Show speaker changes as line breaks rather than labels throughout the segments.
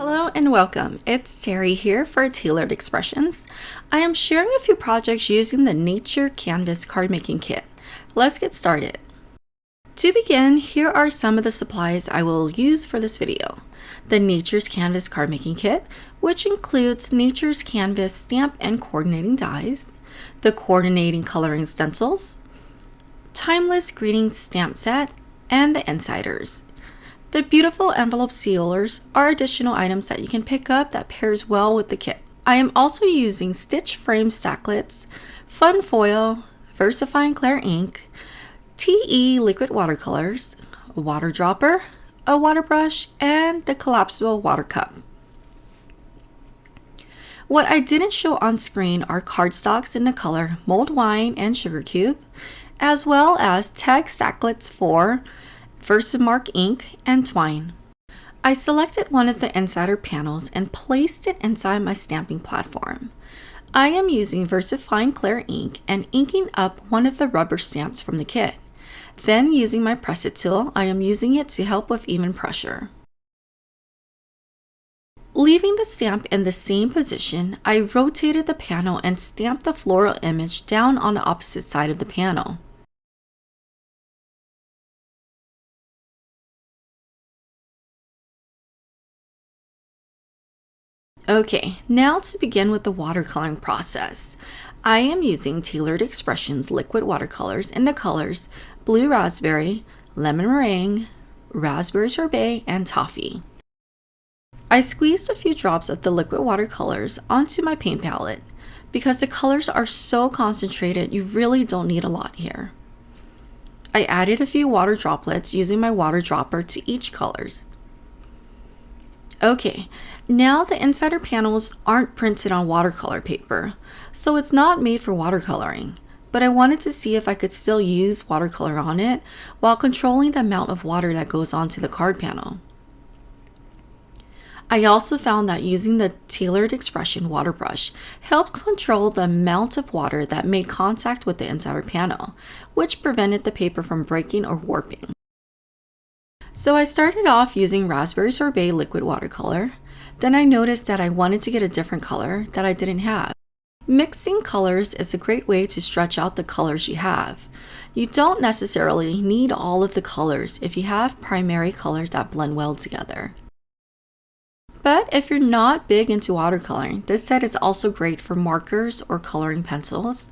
Hello and welcome. It's Theary here for Tailored Expressions. I am sharing a few projects using the Nature Canvas card making kit. Let's get started. To begin, here are some of the supplies I will use for this video. The Nature's Canvas card making kit, which includes Nature's Canvas stamp and coordinating dies, the coordinating coloring stencils, Timeless Greetings stamp set, and the insiders. The beautiful envelope sealers are additional items that you can pick up that pairs well with the kit. I am also using stitch frame stacklets, fun foil, VersaFine Clair ink, TE liquid watercolors, a water dropper, a water brush, and the Collapsible Water Cup. What I didn't show on screen are cardstocks in the color Mulled Wine and Sugar Cube, as well as tag stacklets for VersaMark Ink and Twine. I selected one of the insider panels and placed it inside my stamping platform. I am using VersaFine Clair ink and inking up one of the rubber stamps from the kit. Then using my press it tool, I am using it to help with even pressure. Leaving the stamp in the same position, I rotated the panel and stamped the floral image down on the opposite side of the panel. Okay, now to begin with the watercoloring process. I am using Tailored Expressions liquid watercolors in the colors Blue Raspberry, Lemon Meringue, Raspberry Sorbet, and Toffee. I squeezed a few drops of the liquid watercolors onto my paint palette. Because the colors are so concentrated, you really don't need a lot here. I added a few water droplets using my water dropper to each colors. Okay, now the insider panels aren't printed on watercolor paper, so it's not made for watercoloring, but I wanted to see if I could still use watercolor on it while controlling the amount of water that goes onto the card panel. I also found that using the Tailored Expression water brush helped control the amount of water that made contact with the insider panel, which prevented the paper from breaking or warping. So I started off using Raspberry Sorbet liquid watercolor. Then I noticed that I wanted to get a different color that I didn't have. Mixing colors is a great way to stretch out the colors you have. You don't necessarily need all of the colors if you have primary colors that blend well together. But if you're not big into watercoloring, this set is also great for markers or coloring pencils.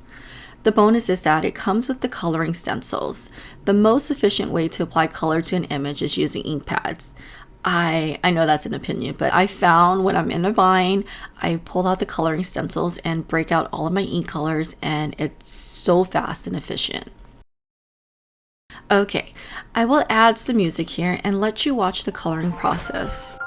The bonus is that it comes with the coloring stencils. The most efficient way to apply color to an image is using ink pads. I know that's an opinion, but I found when I'm in a bind, I pull out the coloring stencils and break out all of my ink colors, and it's so fast and efficient. Okay, I will add some music here and let you watch the coloring process.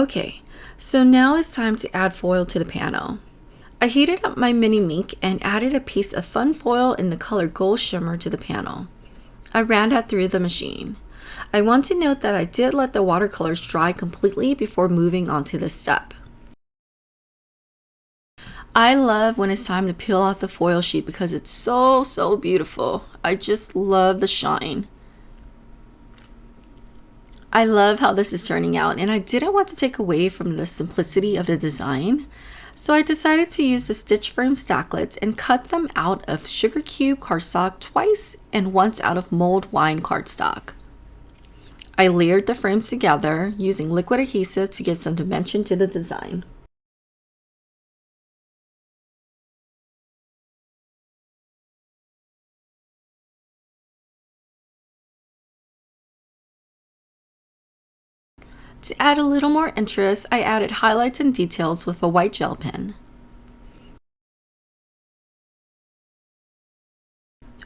Okay, so now it's time to add foil to the panel. I heated up my mini Mink and added a piece of fun foil in the color Gold Shimmer to the panel. I ran that through the machine. I want to note that I did let the watercolors dry completely before moving on to this step. I love when it's time to peel off the foil sheet because it's so beautiful. I just love the shine. I love how this is turning out, and I didn't want to take away from the simplicity of the design. So I decided to use the stitch frame Stacklets and cut them out of sugar cube cardstock twice and once out of mulled wine cardstock. I layered the frames together using liquid adhesive to give some dimension to the design. To add a little more interest, I added highlights and details with a white gel pen.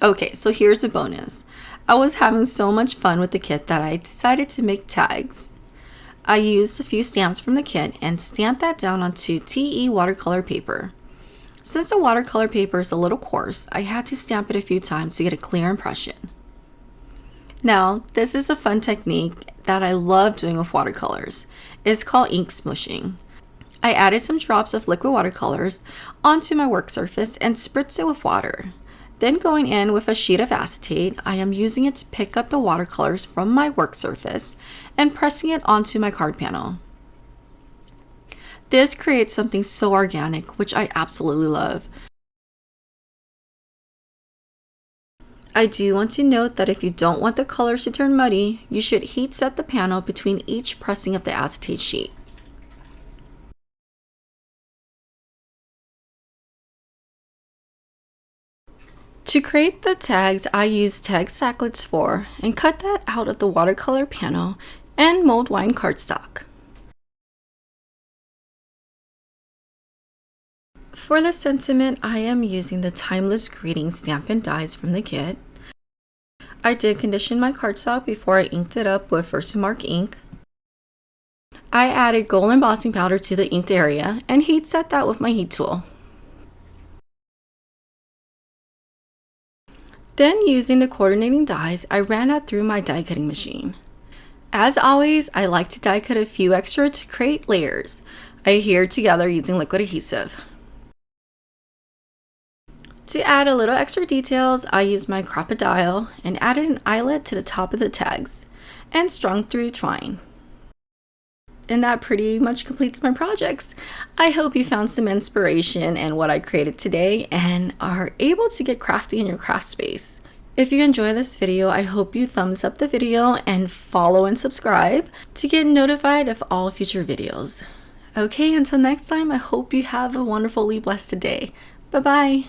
Okay, so here's a bonus. I was having so much fun with the kit that I decided to make tags. I used a few stamps from the kit and stamped that down onto TE watercolor paper. Since the watercolor paper is a little coarse, I had to stamp it a few times to get a clear impression. Now, this is a fun technique that I love doing with watercolors. It's called ink smooshing. I added some drops of liquid watercolors onto my work surface and spritzed it with water. Then going in with a sheet of acetate, I am using it to pick up the watercolors from my work surface and pressing it onto my card panel. This creates something so organic, which I absolutely love. I do want to note that if you don't want the colors to turn muddy, you should heat set the panel between each pressing of the acetate sheet. To create the tags, I used tag Stacklets 4 and cut that out of the watercolor panel and mulled wine cardstock. For the sentiment, I am using the Timeless Greetings stamp and dies from the kit. I did condition my cardstock before I inked it up with VersaMark Ink. I added gold embossing powder to the inked area and heat set that with my heat tool. Then using the coordinating dies, I ran that through my die cutting machine. As always, I like to die cut a few extra to create layers. I adhered together using liquid adhesive. To add a little extra details, I used my crocodile and added an eyelet to the top of the tags and strung through twine. And that pretty much completes my projects. I hope you found some inspiration in what I created today and are able to get crafty in your craft space. If you enjoy this video, I hope you thumbs up the video and follow and subscribe to get notified of all future videos. Okay, until next time, I hope you have a wonderfully blessed day. Bye-bye.